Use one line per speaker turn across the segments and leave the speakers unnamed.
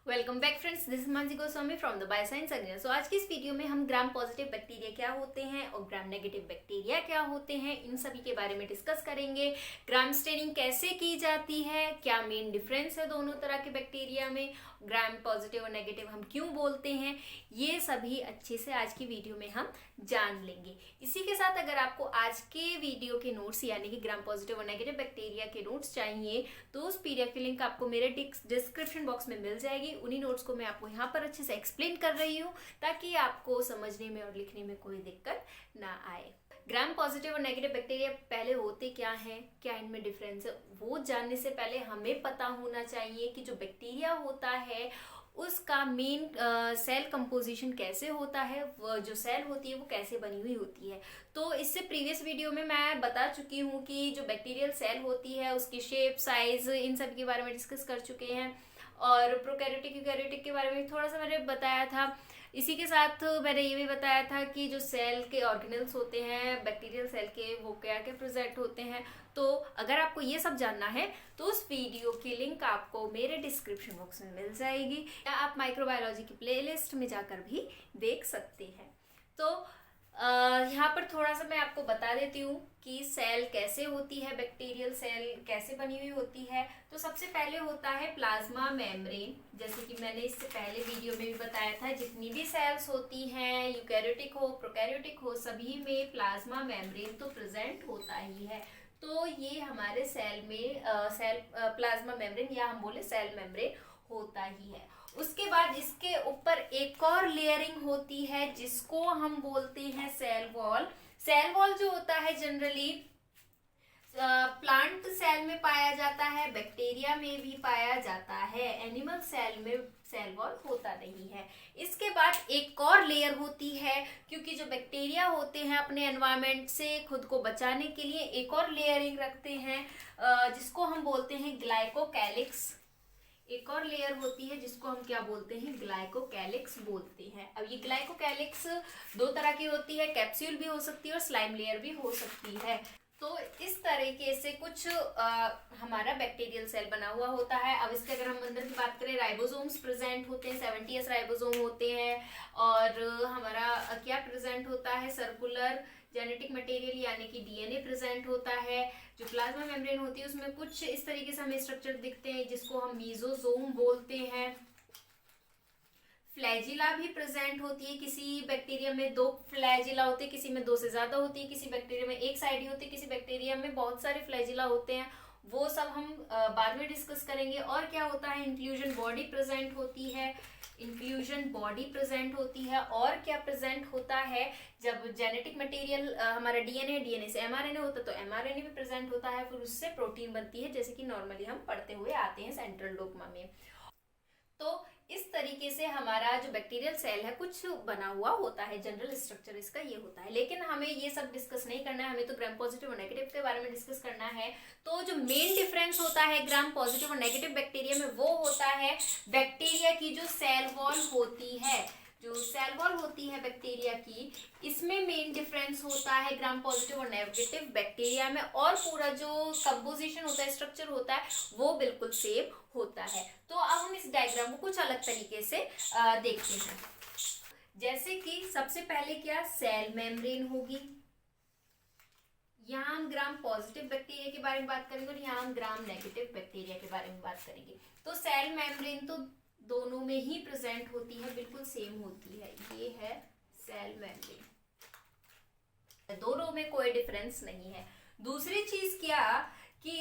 Welcome back friends, this is Mansi Goswami from the bioscience अर्निया। So आज की इस वीडियो में हम ग्राम पॉजिटिव बैक्टीरिया क्या होते हैं और ग्राम नेगेटिव बैक्टीरिया क्या होते हैं, इन सभी के बारे में डिस्कस करेंगे। ग्राम स्टेनिंग कैसे की जाती है, क्या मेन डिफरेंस है दोनों तरह के बैक्टीरिया में, ग्राम पॉजिटिव और नेगेटिव हम क्यों बोलते हैं, ये सभी अच्छे से आज की वीडियो में हम जान लेंगे। इसी के साथ अगर आपको आज के वीडियो के नोट्स यानी कि ग्राम पॉजिटिव और नेगेटिव बैक्टीरिया के नोट्स चाहिए तो उस पीडीएफ की लिंक आपको मेरे डिस्क्रिप्शन बॉक्स में मिल जाएगी। उन्हीं नोट्स को मैं आपको यहाँ पर अच्छे से एक्सप्लेन कर रही हूँ ताकि आपको समझने में और लिखने में कोई दिक्कत ना आए। ग्राम पॉजिटिव और नेगेटिव बैक्टीरिया पहले होते क्या हैं, क्या इनमें डिफरेंस है, वो जानने से पहले हमें पता होना चाहिए कि जो बैक्टीरिया होता है उसका मेन सेल कंपोजिशन कैसे होता है, वो जो सेल होती है वो कैसे बनी हुई होती है। तो इससे प्रीवियस वीडियो में मैं बता चुकी हूँ कि जो बैक्टीरियल सेल होती है उसकी शेप, साइज, इन सब के बारे में डिस्कस कर चुके हैं और प्रोकैरियोटिक यूकैरियोटिक के बारे में थोड़ा सा मैंने बताया था। इसी के साथ मैंने ये भी बताया था कि जो सेल के ऑर्गेनल्स होते हैं बैक्टीरियल सेल के, वो क्या क्या प्रेजेंट होते हैं। तो अगर आपको ये सब जानना है तो उस वीडियो की लिंक आपको मेरे डिस्क्रिप्शन बॉक्स में मिल जाएगी या आप माइक्रोबायोलॉजी की प्लेलिस्ट में जाकर भी देख सकते हैं। तो यहाँ पर थोड़ा सा मैं आपको बता देती हूँ कि सेल कैसे होती है, बैक्टीरियल सेल कैसे बनी हुई होती है। तो सबसे पहले होता है प्लाज्मा मेम्ब्रेन। जैसे कि मैंने इससे पहले वीडियो में भी बताया था, जितनी भी सेल्स होती हैं, यूकैरियोटिक हो प्रोकैरियोटिक हो, सभी में प्लाज्मा मेम्ब्रेन तो प्रेजेंट होता ही है। तो ये हमारे सेल में प्लाज्मा मेम्ब्रेन या हम बोले सेल मेम्ब्रेन होता ही है। उसके बाद इसके ऊपर एक और लेयरिंग होती है जिसको हम बोलते हैं सेल वॉल। सेल वॉल जो होता है जनरली प्लांट सेल में पाया जाता है, बैक्टीरिया में भी पाया जाता है, एनिमल सेल में सेल वॉल होता नहीं है। इसके बाद एक और लेयर होती है, क्योंकि जो बैक्टीरिया होते हैं अपने एनवायरनमेंट से खुद को बचाने के लिए एक और लेयरिंग रखते हैं जिसको हम बोलते हैं ग्लाइकोकैलिक्स। एक और लेयर होती है जिसको हम क्या बोलते हैं, ग्लाइकोकैलिक्स बोलते हैं। अब ये ग्लाइकोकैलिक्स दो तरह की होती है, कैप्सूल भी हो सकती है और स्लाइम लेयर भी हो सकती है। तो इस तरीके से कुछ हमारा बैक्टीरियल सेल बना हुआ होता है। अब इसके अगर हम अंदर की बात करें, राइबोसोम्स प्रेजेंट होते हैं, 70s राइबोसोम होते हैं। और हमारा क्या प्रेजेंट होता है, सर्कुलर जेनेटिक मटेरियल यानी कि डीएनए प्रेजेंट होता है। जो प्लाज्मा मेम्ब्रेन होती है उसमें कुछ इस तरीके से हमें स्ट्रक्चर दिखते हैं जिसको हम मीजोजोम बोलते हैं। फ्लैजिला भी प्रेजेंट होती है, किसी बैक्टीरिया में 2 फ्लैजिला होते हैं, किसी में 2 से ज्यादा होती है, किसी बैक्टीरिया में एक साइड ही होती है, किसी बैक्टीरिया में बहुत सारे फ्लैजिला होते हैं। वो सब हम बाद में डिस्कस करेंगे। और क्या होता है, इंक्लूजन बॉडी प्रेजेंट होती है, इंक्लूजन बॉडी प्रेजेंट होती है। और क्या प्रेजेंट होता है, जब जेनेटिक मटेरियल हमारा डीएनए से एमआरएनए होता है तो एमआरएनए भी प्रेजेंट होता है, फिर उससे प्रोटीन बनती है जैसे कि नॉर्मली हम पढ़ते हुए आते हैं सेंट्रल डोग्मा में। तो इस तरीके से हमारा जो बैक्टीरियल सेल है कुछ बना हुआ होता है, जनरल स्ट्रक्चर इसका ये होता है। लेकिन हमें ये सब डिस्कस नहीं करना है, हमें तो ग्राम पॉजिटिव और नेगेटिव के बारे में डिस्कस करना है। तो जो मेन डिफरेंस होता है ग्राम पॉजिटिव और नेगेटिव बैक्टीरिया में वो होता है बैक्टीरिया की जो सेल वॉल होती है। जो सेल वॉल होती है बैक्टीरिया की, इसमें मेन डिफरेंस होता है ग्राम पॉजिटिव और नेगेटिव बैक्टीरिया में। और पूरा जो कंपोजिशन होता है, स्ट्रक्चर होता है, वो बिल्कुल सेम होता है। तो अब हम इस डायग्राम को कुछ अलग तरीके से देखते हैं। जैसे कि सबसे पहले क्या, सेल मेम्ब्रेन होगी। यहाँ हम ग्राम पॉजिटिव बैक्टीरिया के बारे में बात करेंगे और यहाँ हम ग्राम नेगेटिव बैक्टीरिया के बारे में बात करेंगे। तो सेल मेम्ब्रेन तो दोनों में ही प्रेजेंट होती है, बिल्कुल सेम होती है। ये है सेल मेम्ब्रेन, दोनों में कोई डिफरेंस नहीं है। दूसरी चीज क्या कि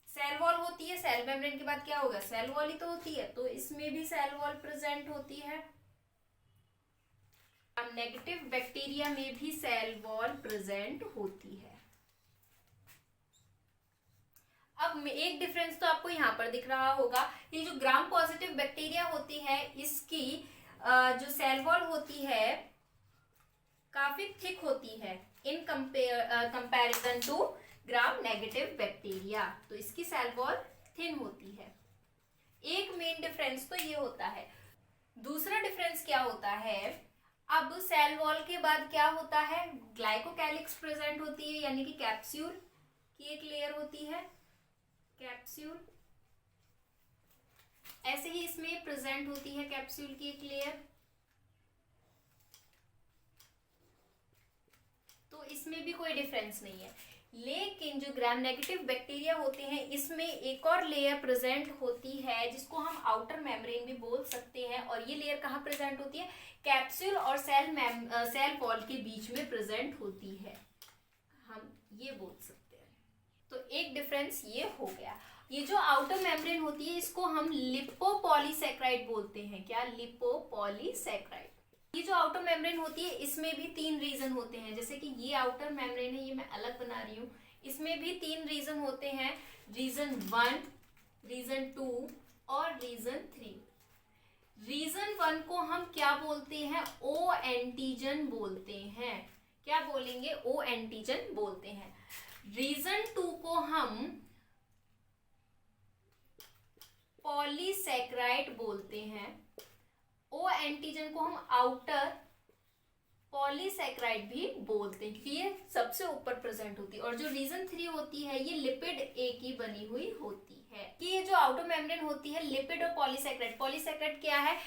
सेल वॉल होती है, सेल मेम्ब्रेन के बाद क्या होगा, सेल वॉल ही तो होती है, तो इसमें भी सेल वॉल प्रेजेंट होती है। अब नेगेटिव बैक्टीरिया में भी सेल वॉल प्रेजेंट होती है। अब एक डिफरेंस तो आपको यहाँ पर दिख रहा होगा, ये जो ग्राम पॉजिटिव बैक्टीरिया होती है इसकी जो सेल वॉल होती है काफी थिक होती है in comparison to gram negative bacteria. तो इसकी सेल वॉल थिन होती है। एक मेन डिफरेंस तो ये होता है। दूसरा डिफरेंस क्या होता है, अब सेल वॉल के बाद क्या होता है, ग्लाइकोकैलिक्स प्रेजेंट होती है यानी कि कैप्सूल की एक लेयर होती है, कैप्सूल। ऐसे ही इसमें प्रेजेंट होती है कैप्सूल की एक लेयर। तो इसमें भी कोई डिफरेंस नहीं है। लेकिन जो ग्राम नेगेटिव बैक्टीरिया होते हैं इसमें एक और लेयर प्रेजेंट होती है जिसको हम आउटर मेम्ब्रेन भी बोल सकते हैं। और ये लेयर कहाँ प्रेजेंट होती है? कैप्सूल और सेल वॉल के बीच में प्रेजेंट होती है, हम ये बोल सकते हैं। तो एक डिफरेंस ये हो गया। ये जो आउटर मेम्ब्रेन होती है इसको हम लिपोपॉलीसैकेराइड बोलते हैं। क्या? लिपोपॉलीसैकेराइड। ये जो आउटर मेम्ब्रेन होती है इसमें भी 3 रीजन होते हैं। जैसे कि ये आउटर मेम्ब्रेन है, ये मैं अलग बना रही हूँ, इसमें भी 3 रीजन होते हैं। रीजन 1, रीजन 2 और रीजन 3। रीजन 1 को हम क्या बोलते हैं? ओ एंटीजन बोलते हैं। क्या बोलेंगे? ओ एंटीजन बोलते हैं। रीजन 2 को हम पॉलीसैकेराइड बोलते हैं। ओ एंटीजन को हम आउटर पॉलीसैकेराइड भी बोलते हैं क्योंकि ये सबसे ऊपर प्रेजेंट होती है। और जो रीजन 3 होती है ये लिपिड ए की बनी हुई होती है। कि ये जो आउटर मेम्ब्रेन होती है लिपिड और पॉलीसैकेराइड। पॉलीसैकेराइड क्या है?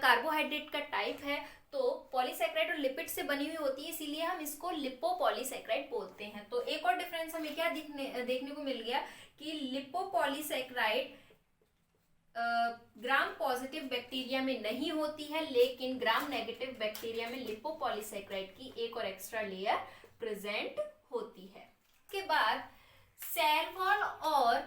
कार्बोहाइड्रेट का टाइप है। तो पॉलीसैकेराइड और लिपिड से बनी हुई होती है, इसीलिए हम इसको लिपोपॉलीसैकेराइड बोलते हैं। तो एक और डिफरेंस हमें क्या देखने को मिल गया कि लिपोपॉलीसैकेराइड ग्राम पॉजिटिव बैक्टीरिया में नहीं होती है, लेकिन ग्राम नेगेटिव बैक्टीरिया में लिपोपॉलीसैकेराइड की एक और एक्स्ट्रा लेयर प्रेजेंट होती है। उसके बाद सेल वॉल और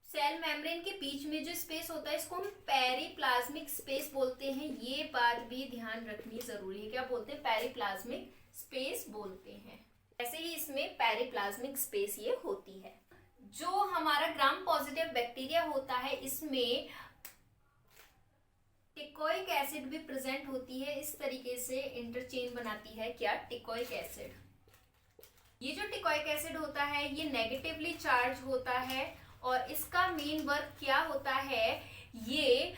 सेल मेम्ब्रेन के बीच में जो स्पेस होता है इसको हम पेरिप्लाज्मिक स्पेस बोलते हैं। ये बात भी ध्यान रखनी जरूरी है। क्या बोलते हैं? पेरिप्लाज्मिक स्पेस बोलते हैं। ऐसे ही इसमें पेरिप्लाज्मिक स्पेस ये होती है। जो हमारा ग्राम पॉजिटिव बैक्टीरिया होता है इसमें टिकोइक एसिड भी प्रेजेंट होती है। इस तरीके से इंटरचेन बनाती है। क्या? Teichoic acid. ये जो टिकोइक एसिड होता है ये नेगेटिवली चार्ज होता है और इसका मेन वर्क क्या होता है? ये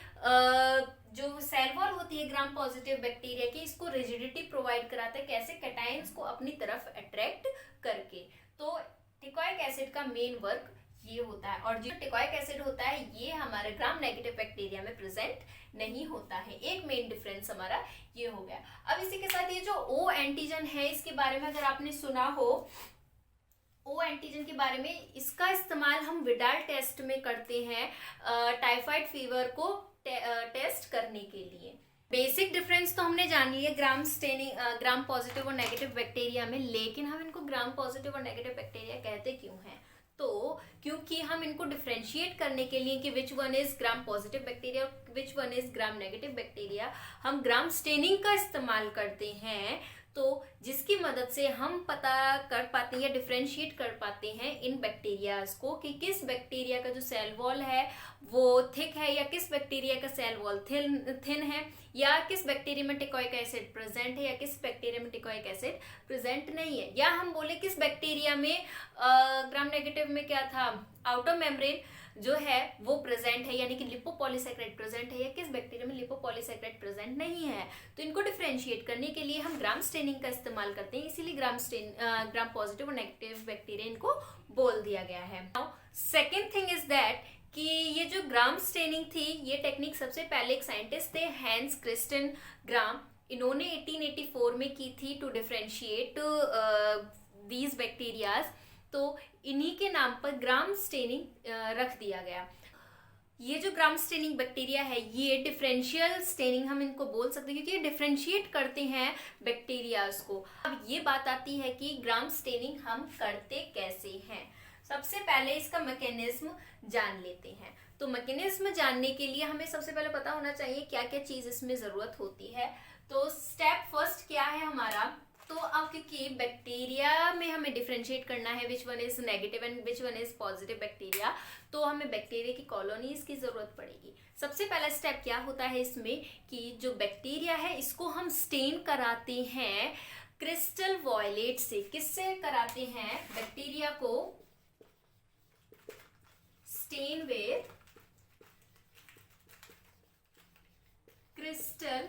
जो सेल वॉल होती है ग्राम पॉजिटिव बैक्टीरिया की, इसको रिजिडिटी प्रोवाइड कराता है। कैसे? कैटायंस को अपनी तरफ अट्रैक्ट करके। तो टिकोइक एसिड का मेन वर्क ये होता है। और जो टिकोइक एसिड होता है ये हमारे ग्राम नेगेटिव बैक्टीरिया में प्रेजेंट नहीं होता है। एक मेन डिफरेंस हमारा ये हो गया। अब इसी के साथ ये जो ओ एंटीजन है इसके बारे में अगर आपने सुना हो, ओ एंटीजन के बारे में, इसका इस्तेमाल हम विडाल टेस्ट में करते हैं टाइफाइड फीवर को टेस्ट करने के लिए। बेसिक डिफरेंस तो हमने जान लिया ग्राम पॉजिटिव और नेगेटिव बैक्टीरिया में, लेकिन हम इनको ग्राम पॉजिटिव और नेगेटिव बैक्टीरिया कहते क्यों हैं? तो क्योंकि हम इनको डिफरेंशिएट करने के लिए कि which one is gram positive bacteria और which one is gram negative bacteria, हम ग्राम स्टेनिंग का इस्तेमाल करते हैं। तो जिसकी मदद से हम पता कर पाते हैं या डिफरेंशिएट कर पाते हैं इन बैक्टीरियाज को कि किस बैक्टीरिया का जो सेल वॉल है वो थिक है या किस बैक्टीरिया का सेल वॉल थिन है, या किस बैक्टीरिया में टिकोइक एसिड प्रेजेंट है या किस बैक्टीरिया में टिकोइक एसिड प्रेजेंट नहीं है। या हम बोले किस बैक्टीरिया में ग्राम नेगेटिव में क्या था, आउटर मेम्ब्रेन जो है वो प्रेजेंट है, यानी कि लिपोपॉलीसैकेराइड प्रेजेंट है, या किस बैक्टीरिया में लिपोपॉलीसैकेराइड प्रेजेंट नहीं है। तो इनको डिफरेंशिएट करने के लिए हम ग्राम स्टेनिंग का इस्तेमाल करते हैं, इसीलिए ग्राम पॉजिटिव और नेगेटिव बैक्टीरिया इनको बोल दिया गया है। Now second thing is that कि ये जो ग्राम स्टेनिंग थी ये टेक्निक सबसे पहले एक साइंटिस्ट थे हैंस क्रिस्टियन ग्राम, इन्होंने 1884 में की थी टू डिफरेंशिएट दीज बैक्टीरियाज। तो इन्हीं के नाम पर ग्राम स्टेनिंग रख दिया गया। ये जो ग्राम स्टेनिंग बैक्टीरिया है ये डिफरेंशियल स्टेनिंग हम इनको बोल सकते हैं क्योंकि ये डिफरेंशिएट करते हैं बैक्टीरियाज को। अब ये बात आती है कि ग्राम स्टेनिंग हम करते कैसे हैं। सबसे पहले इसका मैकेनिज्म जान लेते हैं। तो मैकेनिज्म जानने के लिए हमें सबसे पहले पता होना चाहिए क्या क्या चीज इसमें जरूरत होती है। तो स्टेप फर्स्ट क्या है हमारा, तो अब क्योंकि बैक्टीरिया में हमें डिफरेंशिएट करना है विच one is negative and which one is positive bacteria, तो हमें बैक्टीरिया की कॉलोनीज की जरूरत पड़ेगी। सबसे पहला स्टेप क्या होता है इसमें कि जो बैक्टीरिया है इसको हम स्टेन कराते हैं क्रिस्टल वॉयलेट से। किससे कराते हैं? बैक्टीरिया को स्टेन विद क्रिस्टल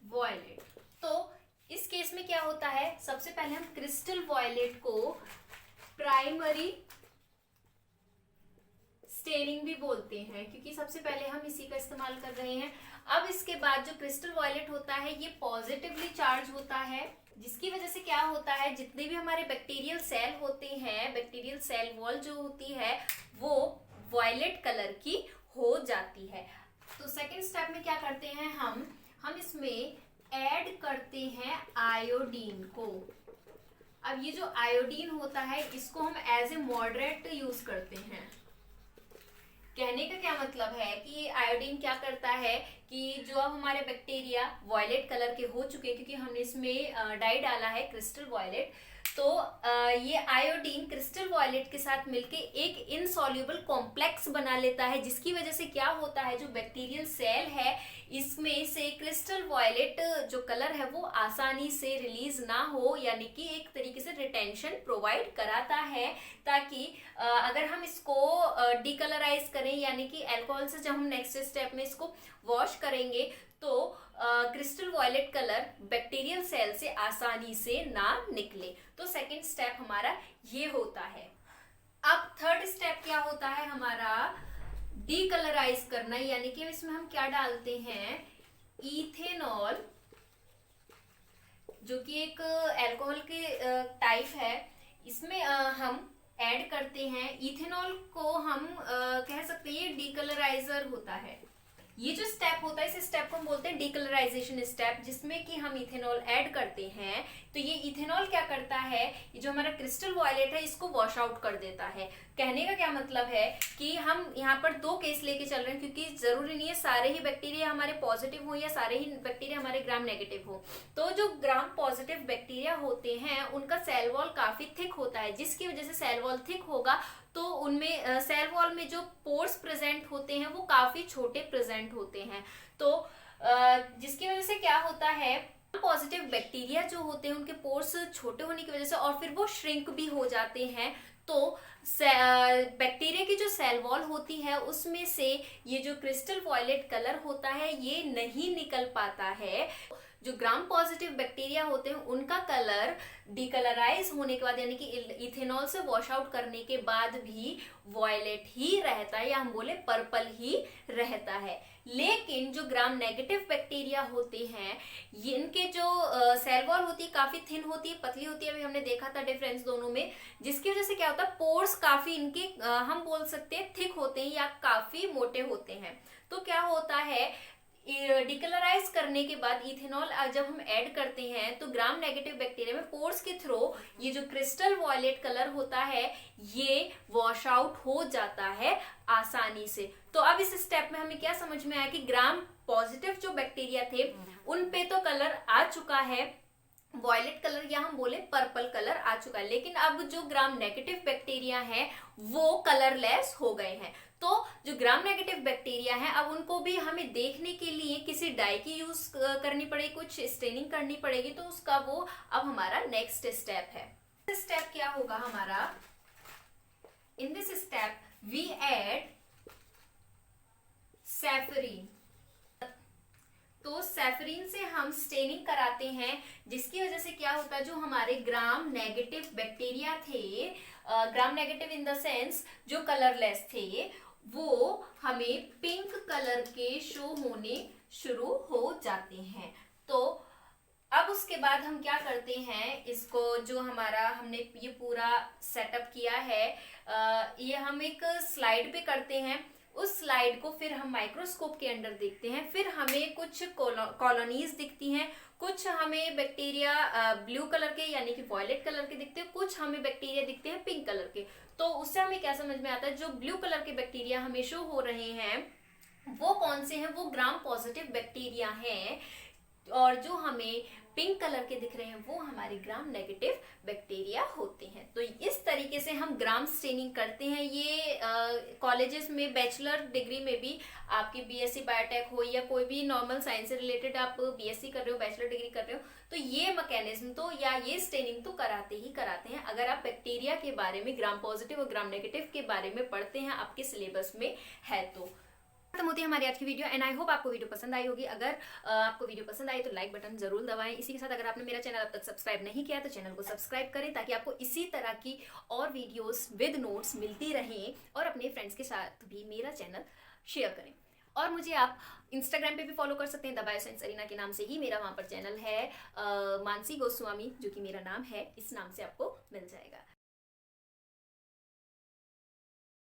वॉयलेट। तो इस केस में क्या होता है, सबसे पहले हम क्रिस्टल वॉयलेट को प्राइमरी स्टेनिंग भी बोलते हैं, क्योंकि सबसे पहले हम इसी का इस्तेमाल कर रहे हैं। अब इसके बाद जो क्रिस्टल वॉयलेट होता है ये पॉजिटिवली चार्ज होता है, जिसकी वजह से क्या होता है, जितने भी हमारे बैक्टीरियल सेल होते हैं, बैक्टीरियल सेल वॉल जो होती है वो वॉयलेट कलर की हो जाती है। तो सेकेंड स्टेप में क्या करते हैं, हम इसमें ऐड करते हैं आयोडीन को। अब ये जो आयोडीन होता है इसको हम एज ए मॉडरेट यूज करते हैं। कहने का क्या मतलब है कि आयोडीन क्या करता है कि जो अब हमारे बैक्टीरिया वॉयलेट कलर के हो चुके हैं, क्योंकि हमने इसमें डाई डाला है क्रिस्टल वॉयलेट, तो ये आयोडीन क्रिस्टल वॉयलेट के साथ मिलके एक इनसॉल्युबल कॉम्प्लेक्स बना लेता है, जिसकी वजह से क्या होता है, जो बैक्टीरियल सेल है इसमें से क्रिस्टल वॉयलेट जो कलर है वो आसानी से रिलीज ना हो, यानी कि एक तरीके से रिटेंशन प्रोवाइड कराता है, ताकि अगर हम इसको डीकलराइज करें, यानी कि अल्कोहल से जब हम नेक्स्ट स्टेप में इसको वॉश करेंगे तो crystal violet colour bacterial cell से आसानी से ना निकले। तो सेकंड स्टेप हमारा ये होता है। अब थर्ड स्टेप क्या होता है हमारा, डीकलराइज करना, यानी कि इसमें हम क्या डालते हैं, इथेनॉल, जो कि एक अल्कोहल के टाइप है, इसमें हम ऐड करते हैं। इथेनॉल को हम कह सकते हैं ये डीकलराइजर होता है। ये जो स्टेप होता है इस स्टेप को हम बोलते हैं डीकलराइजेशन स्टेप, जिसमें कि हम इथेनॉल ऐड करते हैं। तो ये इथेनॉल क्या करता है, ये जो हमारा क्रिस्टल वॉयलेट है इसको वॉश आउट कर देता है। कहने का क्या मतलब है कि हम यहाँ पर दो केस लेके चल रहे हैं, क्योंकि जरूरी नहीं है सारे ही बैक्टीरिया हमारे पॉजिटिव हो या सारे ही बैक्टीरिया हमारे ग्राम नेगेटिव हो। तो जो ग्राम पॉजिटिव बैक्टीरिया होते हैं उनका सेल वॉल काफी थिक होता है, जिसकी वजह से सेल वॉल थिक होगा तो उनमें सेल वॉल में जो पोर्स प्रेजेंट होते हैं वो काफी छोटे प्रेजेंट होते हैं। तो जिसकी वजह से क्या होता है, पॉजिटिव बैक्टीरिया जो होते हैं उनके पोर्स छोटे होने की वजह से और फिर वो श्रिंक भी हो जाते हैं, तो बैक्टीरिया की जो सेल वॉल होती है उसमें से ये जो क्रिस्टल वॉयलेट कलर होता है ये नहीं निकल पाता है। जो ग्राम पॉजिटिव बैक्टीरिया होते हैं उनका कलर डीकलराइज होने के बाद, यानी कि इथेनॉल से वॉश आउट करने के बाद भी वॉयलेट ही रहता है, या हम बोले पर्पल ही रहता है। लेकिन जो ग्राम नेगेटिव बैक्टीरिया होते हैं इनके जो सेल वॉल होती है काफी थिन होती है, पतली होती है, अभी हमने देखा था डिफरेंस दोनों में, जिसकी वजह से क्या होता है, पोर्स काफी इनके हम बोल सकते हैं थिक होते हैं या काफी मोटे होते हैं। तो क्या होता है, डिकलराइज करने के बाद इथेनॉल जब हम ऐड करते हैं तो ग्राम नेगेटिव बैक्टीरिया में पोर्स के थ्रू ये जो क्रिस्टल वॉयलेट कलर होता है ये वॉश आउट हो जाता है आसानी से। तो अब इस स्टेप में हमें क्या समझ में आया कि ग्राम पॉजिटिव जो बैक्टीरिया थे उन पे तो कलर आ चुका है, वॉयलेट कलर या हम बोले पर्पल कलर आ चुका है, लेकिन अब जो ग्राम नेगेटिव बैक्टीरिया है वो कलरलेस हो गए हैं। तो जो ग्राम नेगेटिव बैक्टीरिया है अब उनको भी हमें देखने के लिए किसी डाई की यूज करनी पड़ेगी, कुछ स्टेनिंग करनी पड़ेगी, तो उसका वो अब हमारा नेक्स्ट स्टेप है। स्टेप क्या होगा हमारा, in this step we add safranin. तो सैफरीन से हम स्टेनिंग कराते हैं, जिसकी वजह से क्या होता है, जो हमारे ग्राम नेगेटिव बैक्टीरिया थे, gram negative in the sense जो कलरलेस थे, वो हमें पिंक कलर के शो होने शुरू हो जाते हैं। तो अब उसके बाद हम क्या करते हैं, इसको जो हमारा हमने ये पूरा सेटअप किया है ये हम एक स्लाइड पे करते हैं। उस स्लाइड को फिर हम माइक्रोस्कोप के अंदर देखते हैं, फिर हमें कुछ कॉलोनीज दिखती हैं, कुछ हमें बैक्टीरिया ब्लू कलर के यानी कि वॉयलेट कलर के दिखते हैं, कुछ हमें बैक्टीरिया दिखते हैं पिंक कलर के। तो उससे हमें क्या समझ में आता है, जो ब्लू कलर के बैक्टीरिया हमें शो हो रहे हैं वो कौन से हैं, वो ग्राम पॉजिटिव बैक्टीरिया हैं, और जो हमें पिंक कलर के दिख रहे हैं वो हमारे ग्राम नेगेटिव बैक्टीरिया होते हैं। तो इस तरीके से हम ग्राम स्टेनिंग करते हैं। ये कॉलेजेस में बैचलर डिग्री में भी आपकी बीएससी बायोटेक हो या कोई भी नॉर्मल साइंस से रिलेटेड आप बीएससी कर रहे हो, बैचलर डिग्री कर रहे हो, तो ये मैकेनिज्म तो या ये स्टेनिंग तो कराते ही कराते हैं। अगर आप बैक्टीरिया के बारे में, ग्राम पॉजिटिव और ग्राम नेगेटिव के बारे में पढ़ते हैं, आपके सिलेबस में है तो। खत्म होती है हमारी आज की वीडियो एंड आई होप आपको वीडियो पसंद आई होगी। अगर आपको वीडियो पसंद आई तो लाइक बटन जरूर दबाएं। इसी के साथ अगर आपने मेरा चैनल अब तक सब्सक्राइब नहीं किया तो चैनल को सब्सक्राइब करें ताकि आपको इसी तरह की और वीडियोस विद नोट्स मिलती रहें और अपने फ्रेंड्स के साथ भी मेरा चैनल शेयर करें। और मुझे आप इंस्टाग्राम पे भी फॉलो कर सकते हैं, द बायोसाइंस अरीना के नाम से ही मेरा वहाँ पर चैनल है। मानसी गोस्वामी जो कि मेरा नाम है, इस नाम से आपको मिल जाएगा।